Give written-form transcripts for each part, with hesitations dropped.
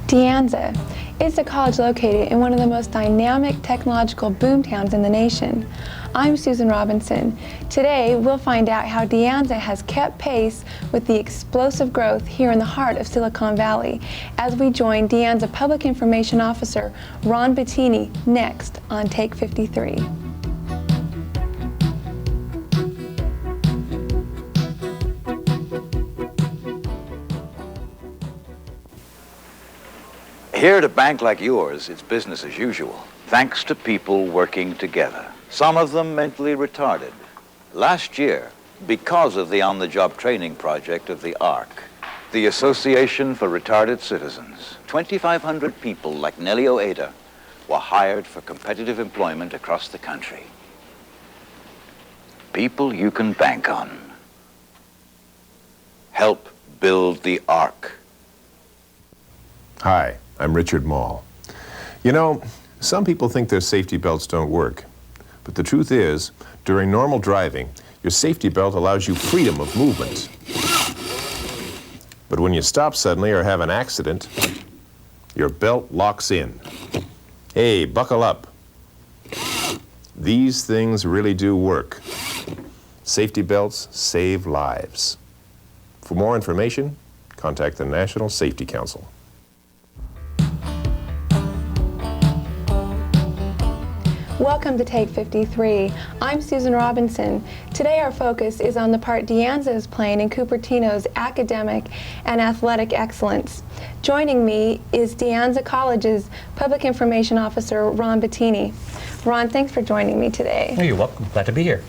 De Anza is a college located in one of the most dynamic technological boomtowns in the nation. I'm Susan Robinson. Today, we'll find out how De Anza has kept pace with the explosive growth here in the heart of Silicon Valley as we join De Anza Public Information Officer Ron Bottini next on Take 53. Here at a bank like yours, it's business as usual, thanks to people working together. Some of them mentally retarded. Last year, because of the on-the-job training project of the ARC, the Association for Retarded Citizens, 2,500 people like Nellie Oeda were hired for competitive employment across the country. People you can bank on. Help build the ARC. Hi, I'm Richard Mall. You know, some people think their safety belts don't work. But the truth is, during normal driving, your safety belt allows you freedom of movement. But when you stop suddenly or have an accident, your belt locks in. Hey, buckle up. These things really do work. Safety belts save lives. For more information, contact the National Safety Council. Welcome to Take 53. I'm Susan Robinson. Today our focus is on the part De Anza is playing in Cupertino's academic and athletic excellence. Joining me is De Anza College's Public Information Officer, Ron Bottini. Ron, thanks for joining me today. Oh, you're welcome. Glad to be here.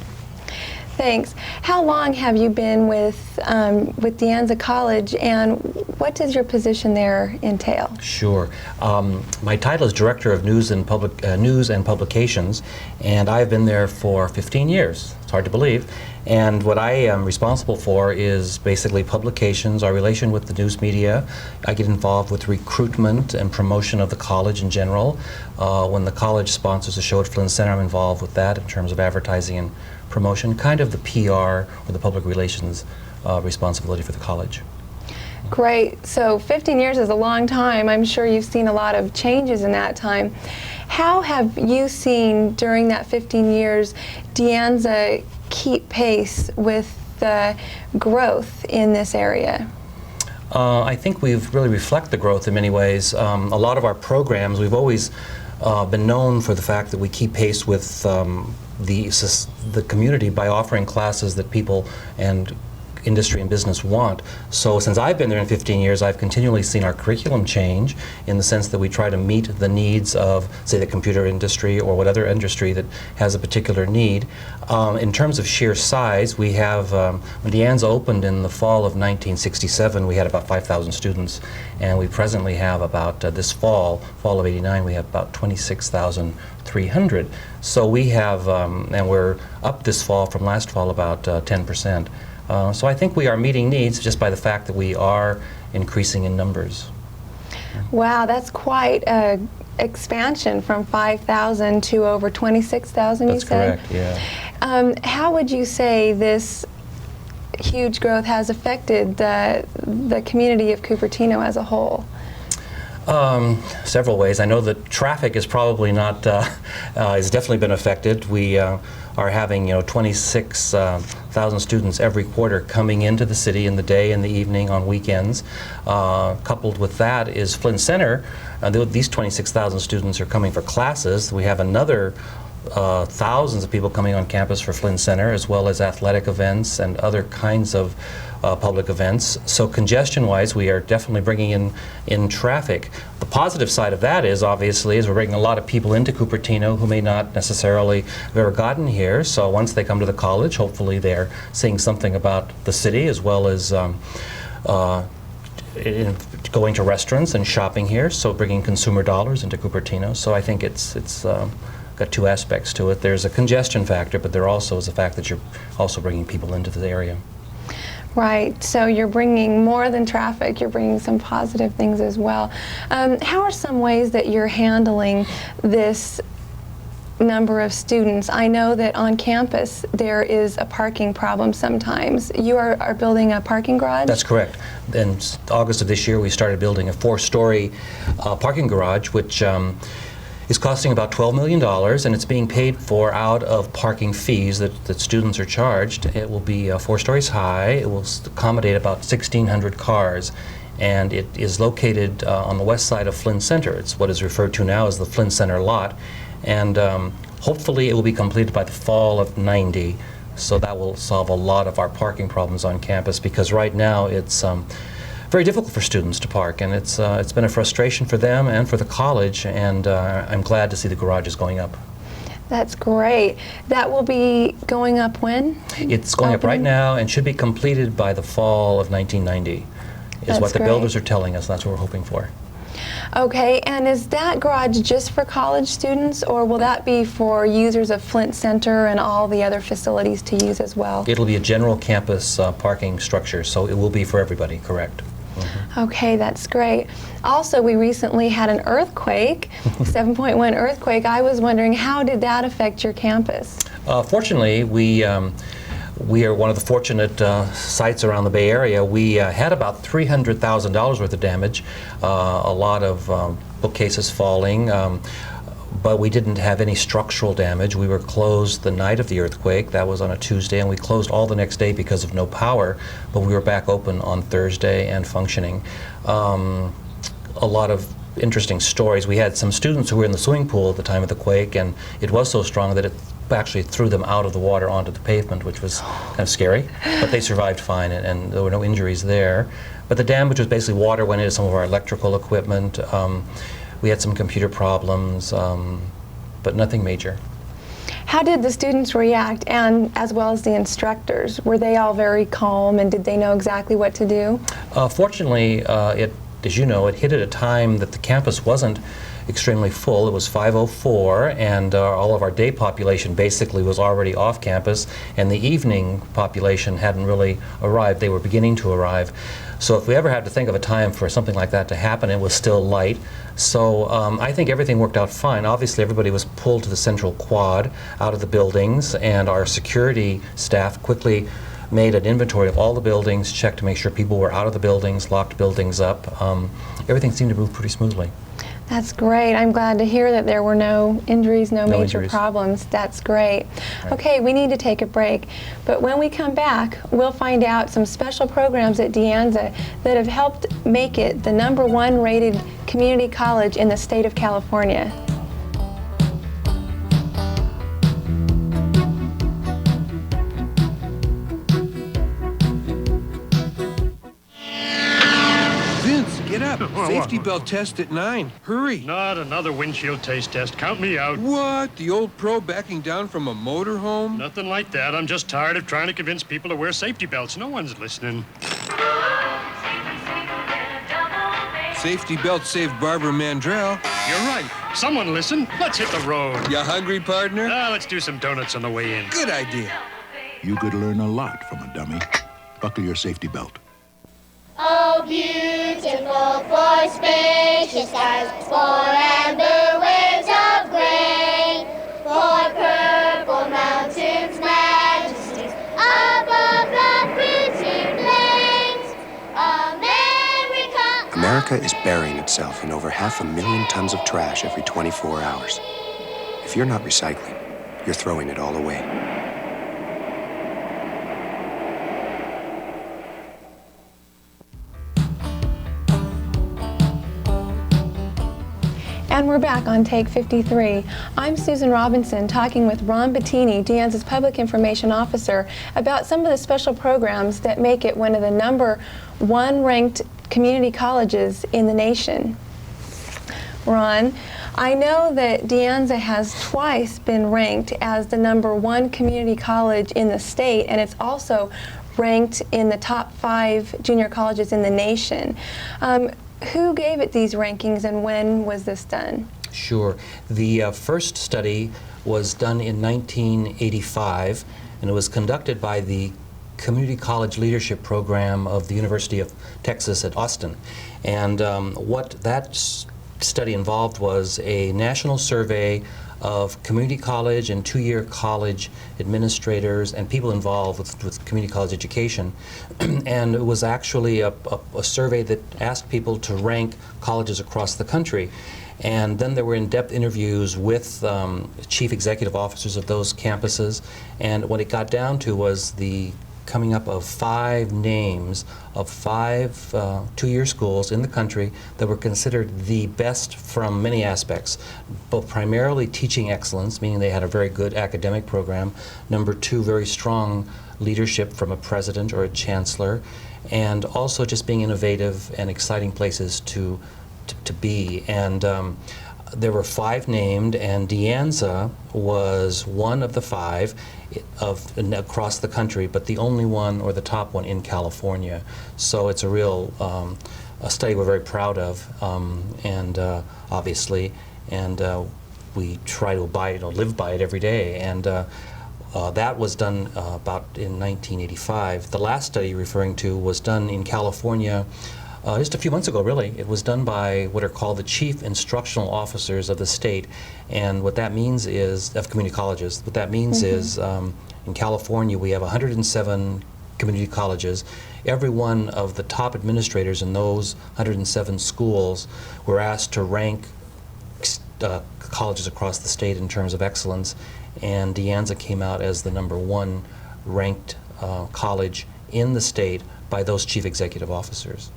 Thanks. How long have you been with De Anza College, and what does your position there entail? Sure. My title is Director of News and Publications, and I've been there for 15 years. It's hard to believe. And what I am responsible for is basically publications, our relation with the news media. I get involved with recruitment and promotion of the college in general. When the college sponsors a show at Flynn Center, I'm involved with that in terms of advertising and promotion, kind of the PR or the public relations responsibility for the college. Great. So 15 years is a long time. I'm sure you've seen a lot of changes in that time. How have you seen during that 15 years De Anza keep pace with the growth in this area? I think we've really reflect the growth in many ways. A lot of our programs, we've always been known for the fact that we keep pace with the community by offering classes that people and industry and business want. So since I've been there in 15 years, I've continually seen our curriculum change in the sense that we try to meet the needs of, say, the computer industry or what other industry that has a particular need. In terms of sheer size, we have, when De Anza opened in the fall of 1967, we had about 5,000 students, and we presently have about, this fall of '89, we have about 26,300. So we have, and we're up this fall from last fall about 10%. So I think we are meeting needs just by the fact that we are increasing in numbers. Wow, that's quite an expansion from 5,000 to over 26,000, you said? That's correct, yeah. How would you say this huge growth has affected the community of Cupertino as a whole? Several ways. I know that traffic is probably not, has definitely been affected. We are having 26,000 students every quarter coming into the city in the day and the evening on weekends. Coupled with that is Flynn Center. These 26,000 students are coming for classes. We have another thousands of people coming on campus for Flynn Center, as well as athletic events and other kinds of public events. So congestion-wise, we are definitely bringing in traffic. The positive side of that is, obviously, is we're bringing a lot of people into Cupertino who may not necessarily have ever gotten here. So once they come to the college, hopefully they're seeing something about the city, as well as going to restaurants and shopping here, so bringing consumer dollars into Cupertino. So I think it's got two aspects to it. There's a congestion factor, but there also is the fact that you're also bringing people into the area. Right, so you're bringing more than traffic, you're bringing some positive things as well. How are some ways that you're handling this number of students. I know that on campus there is a parking problem sometimes. You are building a parking garage? That's correct. In August of this year, we started building a 4-story parking garage, which is costing about $12 million, and it's being paid for out of parking fees that students are charged. It will be 4 stories high. It will accommodate about 1,600 cars, and it is located on the west side of Flynn Center. It's what is referred to now as the Flynn Center lot, and hopefully it will be completed by the fall of '90. So that will solve a lot of our parking problems on campus, because right now it's very difficult for students to park, and it's been a frustration for them and for the college, and I'm glad to see the garage is going up. That's great. That will be going up when? It's going up right now and should be completed by the fall of 1990, is what the builders are telling us. That's what we're hoping for. Okay, and is that garage just for college students, or will that be for users of Flint Center and all the other facilities to use as well? It'll be a general campus parking structure, so it will be for everybody, correct. Okay, that's great. Also, we recently had an earthquake, 7.1 earthquake. I was wondering, how did that affect your campus? Fortunately, we are one of the fortunate sites around the Bay Area. We had about $300,000 worth of damage, a lot of bookcases falling, but we didn't have any structural damage. We were closed the night of the earthquake. That was on a Tuesday, and we closed all the next day because of no power, but we were back open on Thursday and functioning. A lot of interesting stories. We had some students who were in the swimming pool at the time of the quake, and it was so strong that it actually threw them out of the water onto the pavement, which was kind of scary, but they survived fine, and there were no injuries there. But the damage was basically water went into some of our electrical equipment. We had some computer problems, but nothing major. How did the students react, and as well as the instructors? Were they all very calm, and did they know exactly what to do? Fortunately, as you know, it hit at a time that the campus wasn't extremely full. It was 5:04, and all of our day population basically was already off campus, and the evening population hadn't really arrived. They were beginning to arrive. So if we ever had to think of a time for something like that to happen, it was still light. So I think everything worked out fine. Obviously, everybody was pulled to the central quad out of the buildings, and our security staff quickly made an inventory of all the buildings, checked to make sure people were out of the buildings, locked buildings up. Everything seemed to move pretty smoothly. That's great. I'm glad to hear that there were no injuries, no major injuries. problems. That's great. Right. Okay, we need to take a break, but when we come back, we'll find out some special programs at De Anza that have helped make it the #1 rated community college in the state of California. Get up. Safety belt test at 9. Hurry. Not another windshield taste test. Count me out. What? The old pro backing down from a motorhome? Nothing like that. I'm just tired of trying to convince people to wear safety belts. No one's listening. Safety belt saved Barbara Mandrell. You're right. Someone listen. Let's hit the road. You hungry, partner? Let's do some donuts on the way in. Good idea. You could learn a lot from a dummy. Buckle your safety belt. Oh, beautiful for spacious skies, for amber waves of grain, for purple mountains' majesties, above the fruiting plains. America is burying itself in over 500,000 tons of trash every 24 hours. If you're not recycling, you're throwing it all away. And we're back on Take 53. I'm Susan Robinson, talking with Ron Bottini, De Anza's Public Information Officer, about some of the special programs that make it one of the #1 ranked community colleges in the nation. Ron, I know that De Anza has twice been ranked as the #1 community college in the state, and it's also ranked in the top 5 junior colleges in the nation. Who gave it these rankings, and when was this done? Sure. The first study was done in 1985, and it was conducted by the Community College Leadership Program of the University of Texas at Austin. And what that study involved was a national survey of community college and two-year college administrators and people involved with community college education. And it was actually a survey that asked people to rank colleges across the country. And then there were in-depth interviews with chief executive officers of those campuses. And what it got down to was the coming up of 5 names of 5 two-year schools in the country that were considered the best from many aspects, both primarily teaching excellence, meaning they had a very good academic program. Number 2, very strong leadership from a president or a chancellor, and also just being innovative and exciting places to be. And there were 5 named, and De Anza was one of the 5 across the country, but the only one, or the top one, in California. So it's a real a study we're very proud of, and obviously, and we try to abide, live by it every day. And that was done about in 1985. The last study you're referring to was done in California just a few months ago, really. It was done by what are called the chief instructional officers of the state. And what that means is, of community colleges, what that means is in California we have 107 community colleges. Every one of the top administrators in those 107 schools were asked to rank colleges across the state in terms of excellence. And De Anza came out as the #1 ranked college in the state by those chief executive officers.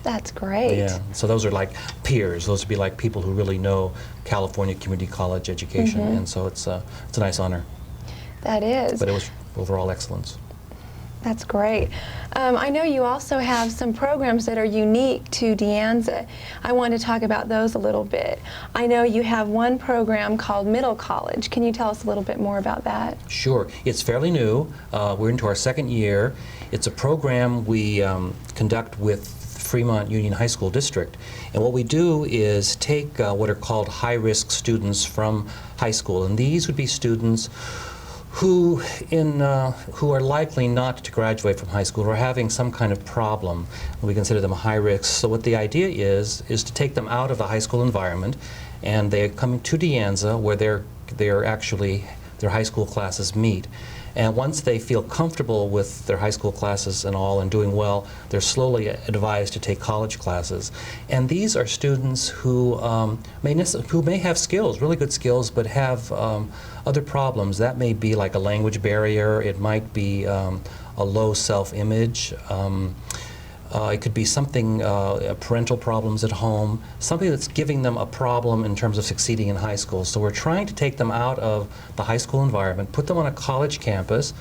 That's great. Yeah, so those are like peers. Those would be like people who really know California community college education, and so it's a nice honor. That is. But it was overall excellence. That's great. I know you also have some programs that are unique to De Anza. I want to talk about those a little bit. I know you have one program called Middle College. Can you tell us a little bit more about that? Sure. It's fairly new. We're into our 2nd year. It's a program we conduct with Fremont Union High School District. And what we do is take what are called high-risk students from high school. And these would be students who are likely not to graduate from high school or having some kind of problem. We consider them high risk. So what the idea is to take them out of the high school environment, and they're coming to De Anza where their high school classes meet. And once they feel comfortable with their high school classes and all and doing well, they're slowly advised to take college classes. And these are students who may have skills, really good skills, but have other problems. That may be like a language barrier. It might be a low self-image. It could be something, parental problems at home, something that's giving them a problem in terms of succeeding in high school. So we're trying to take them out of the high school environment, put them on a college campus,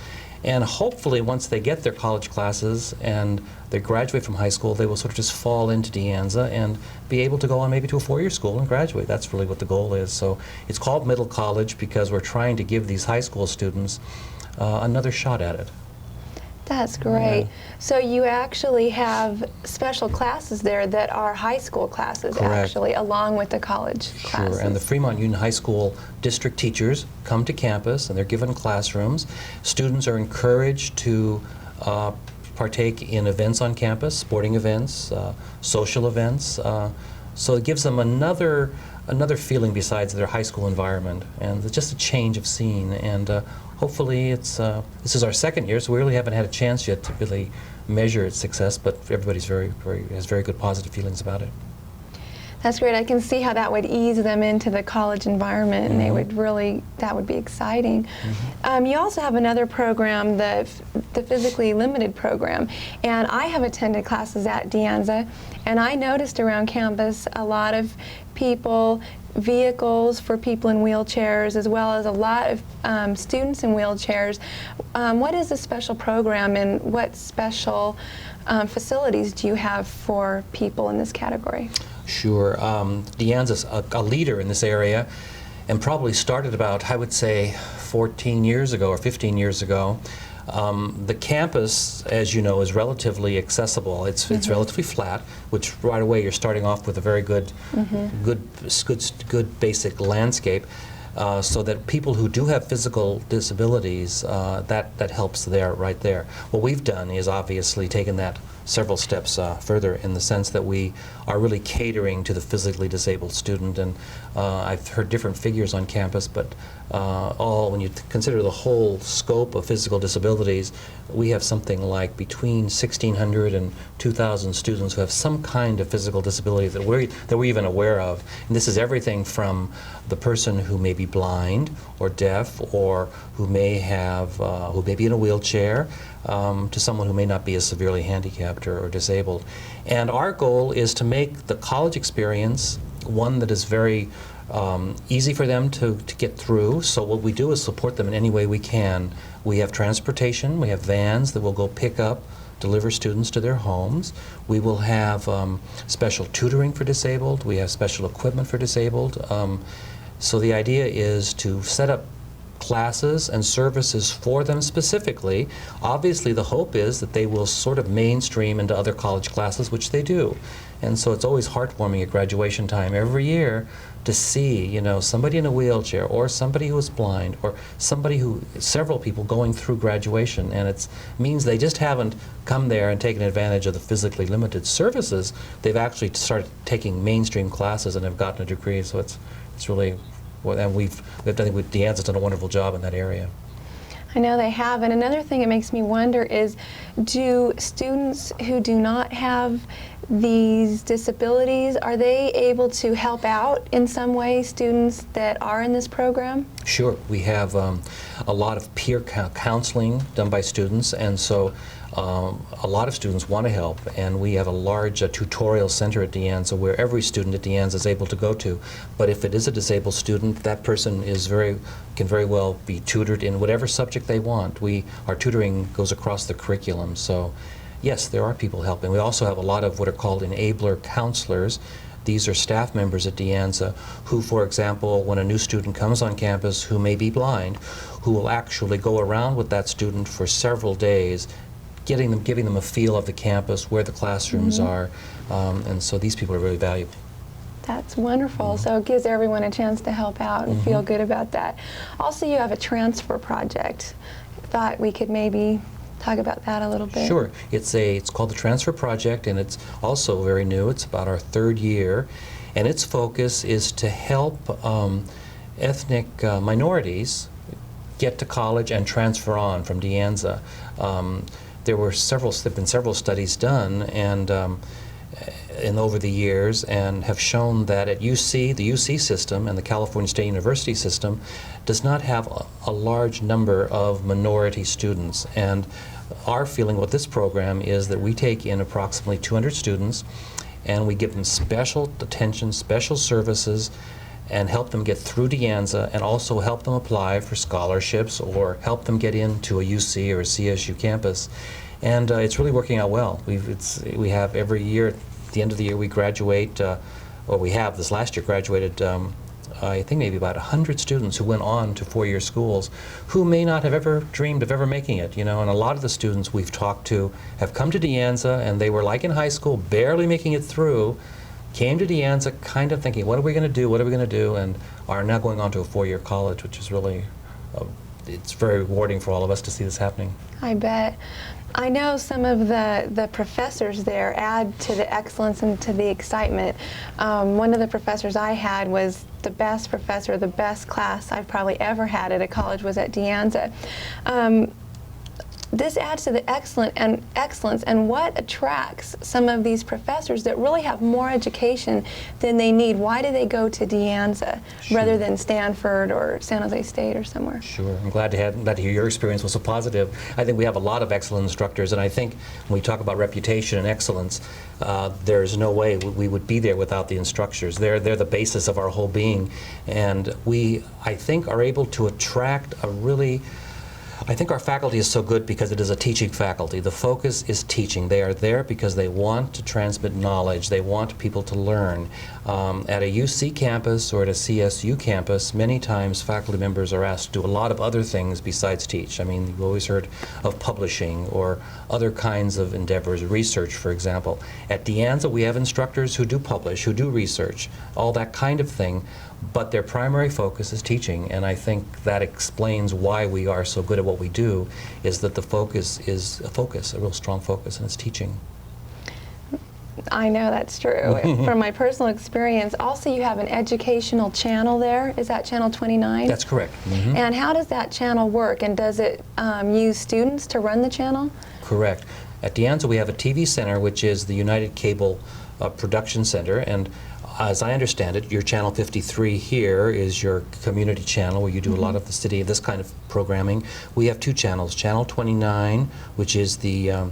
and hopefully once they get their college classes and they graduate from high school, they will sort of just fall into De Anza and be able to go on maybe to a 4-year school and graduate. That's really what the goal is. So it's called Middle College because we're trying to give these high school students another shot at it. That's great. Yeah. So you actually have special classes there that are high school classes, Correct. Actually, along with the college classes. Sure, and the Fremont Union High School district teachers come to campus and they're given classrooms. Students are encouraged to partake in events on campus, sporting events, social events. So it gives them another feeling besides their high school environment, and it's just a change of scene. And hopefully this is our 2nd year, so we really haven't had a chance yet to really measure its success, but everybody's has very good positive feelings about it. That's great. I can see how that would ease them into the college environment, and they would that would be exciting. You also have another program, the physically limited program, and I have attended classes at De Anza, and I noticed around campus a lot of people, vehicles for people in wheelchairs, as well as a lot of students in wheelchairs. What is the special program, and what special facilities do you have for people in this category? Sure. De Anza's a leader in this area, and probably started about, I would say, 14 years ago or 15 years ago. The campus, as you know, is relatively accessible. It's relatively flat, which right away you're starting off with a very good basic landscape, so that people who do have physical disabilities, that helps right there. What we've done is obviously taken that several steps further in the sense that we are really catering to the physically disabled student. And I've heard different figures on campus, but when you consider the whole scope of physical disabilities, we have something like between 1,600 and 2,000 students who have some kind of physical disability that we're even aware of. And this is everything from the person who may be blind or deaf, or who may be in a wheelchair, to someone who may not be as severely handicapped or disabled. And our goal is to make the college experience one that is very easy for them to get through. So what we do is support them in any way we can. We have transportation, we have vans that will go pick up, deliver students to their homes. We will have special tutoring for disabled. We have special equipment for disabled. So the idea is to set up classes and services for them specifically. Obviously, the hope is that they will sort of mainstream into other college classes, which they do. And so it's always heartwarming at graduation time every year to see, you know, somebody in a wheelchair, or somebody who is blind, or several people going through graduation. And it means they just haven't come there and taken advantage of the physically limited services. They've actually started taking mainstream classes and have gotten a degree. So it's really, and I think De Anza's done a wonderful job in that area. I know they have. And another thing that makes me wonder is, do students who do not have these disabilities, are they able to help out in some way students that are in this program? Sure. We have a lot of peer counseling done by students, and so a lot of students want to help, and we have a large tutorial center at De Anza where every student at De Anza is able to go to. But if it is a disabled student, that person can very well be tutored in whatever subject they want. Our tutoring goes across the curriculum, so yes, there are people helping. We also have a lot of what are called enabler counselors. These are staff members at De Anza who, for example, when a new student comes on campus who may be blind, who will actually go around with that student for several days, giving them a feel of the campus, where the classrooms are, and so these people are really valuable. That's wonderful. So it gives everyone a chance to help out and feel good about that. Also, you have a transfer project. Thought we could maybe talk about that a little bit. Sure. It's called the Transfer Project, and it's also very new. It's about our third year, and its focus is to help ethnic minorities get to college and transfer on from De Anza. There have been several studies done, and over the years, and have shown that at UC, the UC system and the California State University system does not have a large number of minority students. And our feeling with this program is that we take in approximately 200 students, and we give them special attention, special services, and help them get through De Anza, and also help them apply for scholarships or help them get into a UC or a CSU campus. And it's really working out well. We have every year, at the end of the year, we graduate, or we have this last year graduated, I think maybe about 100 students who went on to four-year schools who may not have ever dreamed of ever making it, you know. And a lot of the students we've talked to have come to De Anza, and they were like in high school, barely making it through, came to De Anza kind of thinking, what are we going to do, what are we going to do, and are now going on to a four-year college, which is really, it's very rewarding for all of us to see this happening. I bet. I know some of the professors there add to the excellence and to the excitement. One of the professors I had was the best professor, the best class I've probably ever had at a college was at De Anza. This adds to the excellence and what attracts some of these professors that really have more education than they need. Why do they go to De Anza rather than Stanford or San Jose State or somewhere? Sure. I'm glad to hear your experience was so positive. I think we have a lot of excellent instructors, and I think when we talk about reputation and excellence, there's no way we would be there without the instructors. They're the basis of our whole being, and we, I think, are able to attract I think our faculty is so good because it is a teaching faculty. The focus is teaching. They are there because they want to transmit knowledge. They want people to learn. At a UC campus or at a CSU campus, many times faculty members are asked to do a lot of other things besides teach. I mean, you've always heard of publishing or other kinds of endeavors, research, for example. At De Anza, we have instructors who do publish, who do research, all that kind of thing. But their primary focus is teaching, and I think that explains why we are so good at what we do, is that the focus is a real strong focus, and it's teaching. I know that's true. From my personal experience, also you have an educational channel there. Is that channel 29? That's correct. Mm-hmm. And how does that channel work? And does it use students to run the channel? Correct. At De Anza we have a TV center, which is the United Cable Production Center, and as I understand it, your channel 53 here is your community channel where you do a lot of the city, this kind of programming. We have two channels. Channel 29, which is the,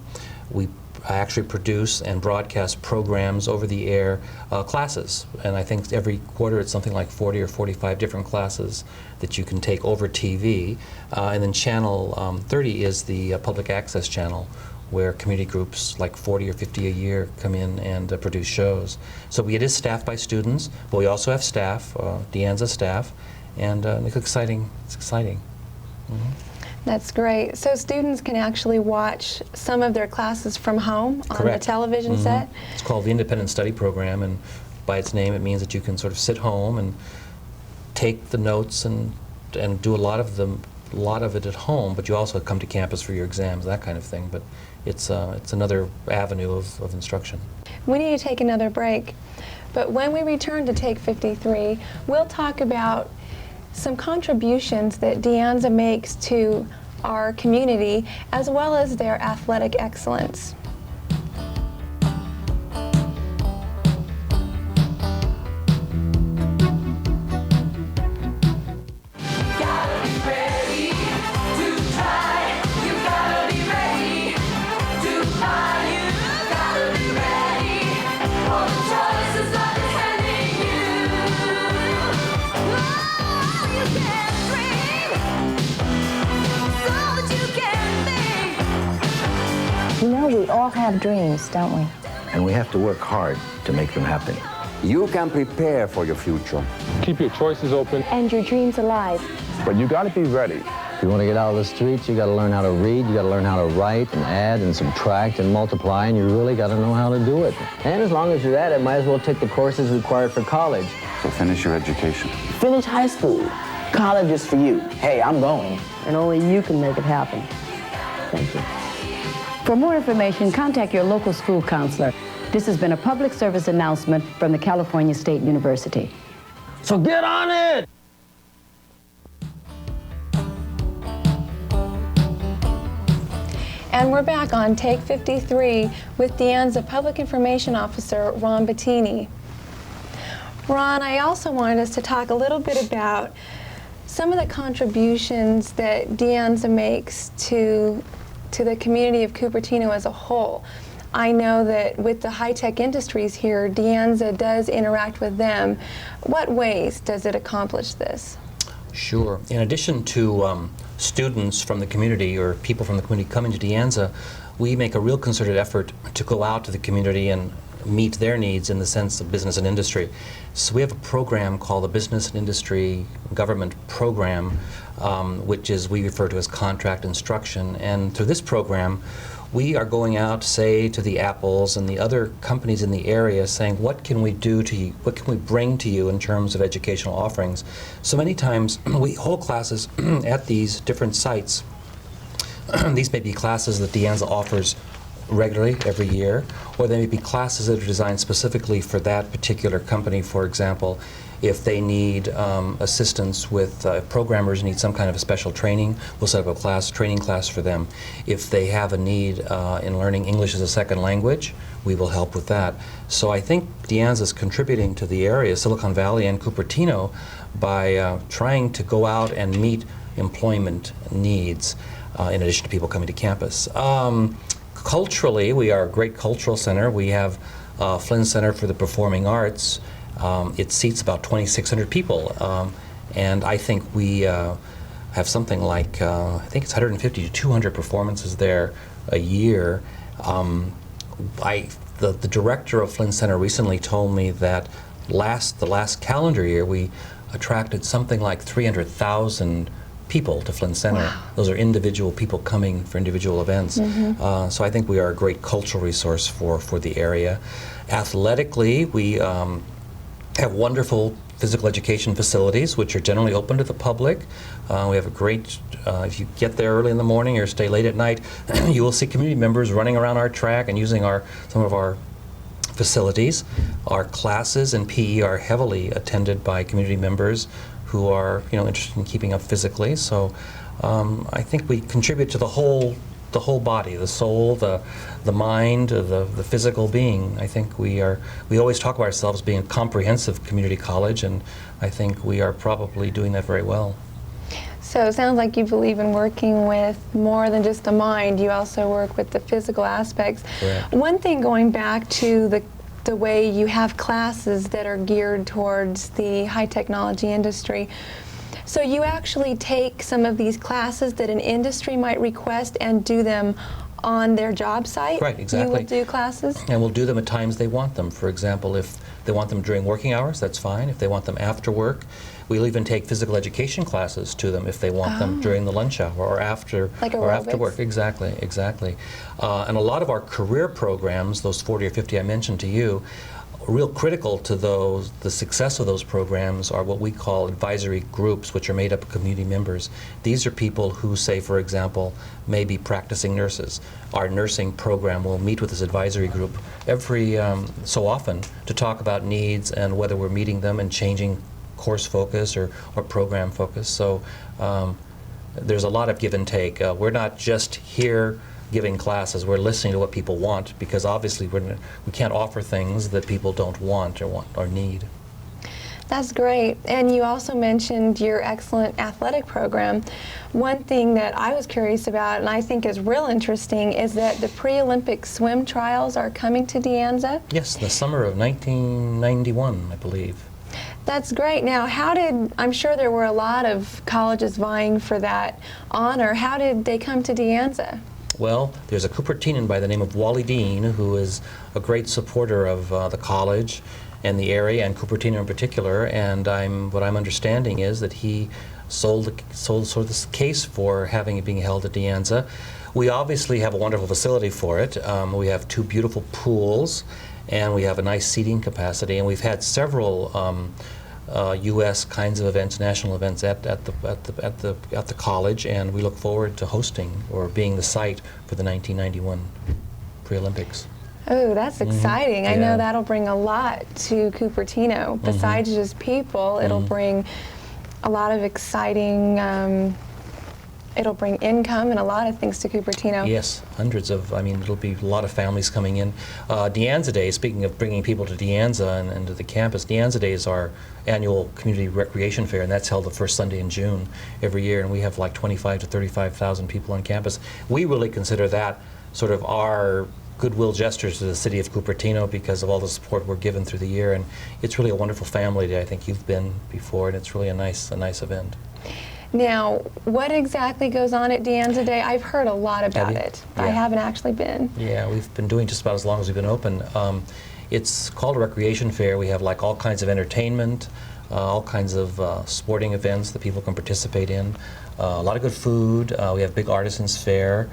we actually produce and broadcast programs over the air classes. And I think every quarter it's something like 40 or 45 different classes that you can take over TV. And then Channel 30 is the public access channel, where community groups like 40 or 50 a year come in and produce shows. So it is staffed by students, but we also have staff, De Anza staff, and it's exciting. It's exciting. That's great. So students can actually watch some of their classes from home on the television set? It's called the Independent Study Program, and by its name it means that you can sort of sit home and take the notes and do a lot of it at home, but you also come to campus for your exams, that kind of thing. But it's another avenue of instruction. We need to take another break, but when we return to Take 53, we'll talk about some contributions that De Anza makes to our community, as well as their athletic excellence. You know, we all have dreams, don't we? And we have to work hard to make them happen. You can prepare for your future. Keep your choices open. And your dreams alive. But you got to be ready. If you want to get out of the streets, you got to learn how to read, you got to learn how to write and add and subtract and multiply, and you really got to know how to do it. And as long as you're at it, might as well take the courses required for college. So finish your education. Finish high school. College is for you. Hey, I'm going. And only you can make it happen. Thank you. For more information, contact your local school counselor. This has been a public service announcement from the California State University. So get on it! And we're back on Take 53 with De Anza Public Information Officer Ron Bottini. Ron, I also wanted us to talk a little bit about some of the contributions that De Anza makes to the community of Cupertino as a whole. I know that with the high-tech industries here, De Anza does interact with them. What ways does it accomplish this? Sure. In addition to students from the community or people from the community coming to De Anza, we make a real concerted effort to go out to the community and meet their needs in the sense of business and industry. So we have a program called the Business and Industry Government Program, which is we refer to as contract instruction. And through this program, we are going out, say, to the Apples and the other companies in the area saying, what can we do to you, what can we bring to you in terms of educational offerings? So many times we hold classes at these different sites. These may be classes that De Anza offers regularly every year, or they may be classes that are designed specifically for that particular company. For example, if they need assistance with programmers need some kind of a special training, we'll set up a training class for them. If they have a need in learning English as a second language, we will help with that. So I think De Anza is contributing to the area, Silicon Valley and Cupertino, by trying to go out and meet employment needs in addition to people coming to campus. Culturally, we are a great cultural center. We have Flynn Center for the Performing Arts. It seats about 2,600 people, and I think we have something like, I think it's 150 to 200 performances there a year. The director of Flynn Center recently told me that the last calendar year we attracted something like 300,000 people to Flynn Center. Wow. Those are individual people coming for individual events. So I think we are a great cultural resource for the area. Athletically, we have wonderful physical education facilities, which are generally open to the public. We have a great, if you get there early in the morning or stay late at night, you will see community members running around our track and using some of our facilities. Our classes in PE are heavily attended by community members who are, interested in keeping up physically. So I think we contribute to the whole body, the soul, the mind, the physical being. I think we always talk about ourselves being a comprehensive community college, and I think we are probably doing that very well. So it sounds like you believe in working with more than just the mind. You also work with the physical aspects. Correct. One thing, going back to the way you have classes that are geared towards the high technology industry, so you actually take some of these classes that an industry might request and do them on their job site? Right, exactly. You will do classes? And we'll do them at times they want them. For example, if they want them during working hours, that's fine. If they want them after work, we'll even take physical education classes to them if they want them during the lunch hour or after work. Exactly, exactly. And a lot of our career programs, those 40 or 50 I mentioned to you, real critical to the success of those programs are what we call advisory groups, which are made up of community members. These are people who, say, for example, may be practicing nurses. Our nursing program will meet with this advisory group every so often to talk about needs and whether we're meeting them and changing course focus or program focus. So there's a lot of give and take. We're not just here giving classes, we're listening to what people want, because obviously we can't offer things that people don't want or need. That's great. And you also mentioned your excellent athletic program. One thing that I was curious about, and I think is real interesting, is that the pre-Olympic swim trials are coming to De Anza? Yes, the summer of 1991, I believe. That's great. Now, I'm sure there were a lot of colleges vying for that honor. How did they come to De Anza? Well, there's a Cupertinan by the name of Wally Dean, who is a great supporter of the college and the area, and Cupertino in particular, and what I'm understanding is that he sold sort of this case for having it being held at De Anza. We obviously have a wonderful facility for it. We have 2 beautiful pools, and we have a nice seating capacity, and we've had several U.S. kinds of events, national events at the college, and we look forward to hosting or being the site for the 1991 pre-Olympics. Oh, that's exciting. I know Yeah. that'll bring a lot to Cupertino. Besides just people, it'll bring a lot of exciting, it'll bring income and a lot of things to Cupertino. Yes, hundreds of, it'll be a lot of families coming in. De Anza Day, speaking of bringing people to De Anza and to the campus, De Anza Day is our annual community recreation fair, and that's held the first Sunday in June every year, and we have like 25 to 35,000 people on campus. We really consider that sort of our goodwill gestures to the city of Cupertino because of all the support we're given through the year, and it's really a wonderful family day. I think you've been before, and it's really a nice event. Now, what exactly goes on at De Anza Day? I've heard a lot about it. Yeah. I haven't actually been. Yeah, we've been doing just about as long as we've been open. It's called a recreation fair. We have like all kinds of entertainment, all kinds of sporting events that people can participate in, a lot of good food. We have big artisans fair.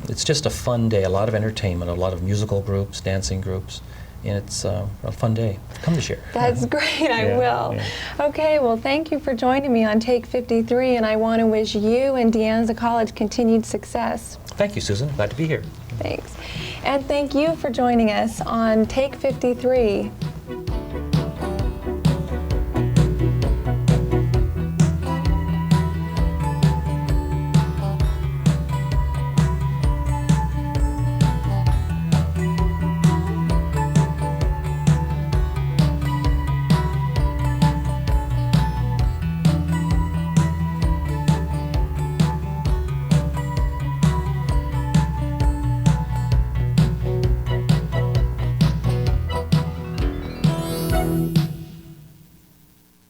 It's just a fun day, a lot of entertainment, a lot of musical groups, dancing groups, and it's a fun day. Come this year. That's great, I will. Yeah. Okay, well, thank you for joining me on Take 53, and I want to wish you and De Anza College continued success. Thank you, Susan. Glad to be here. Thanks. And thank you for joining us on Take 53.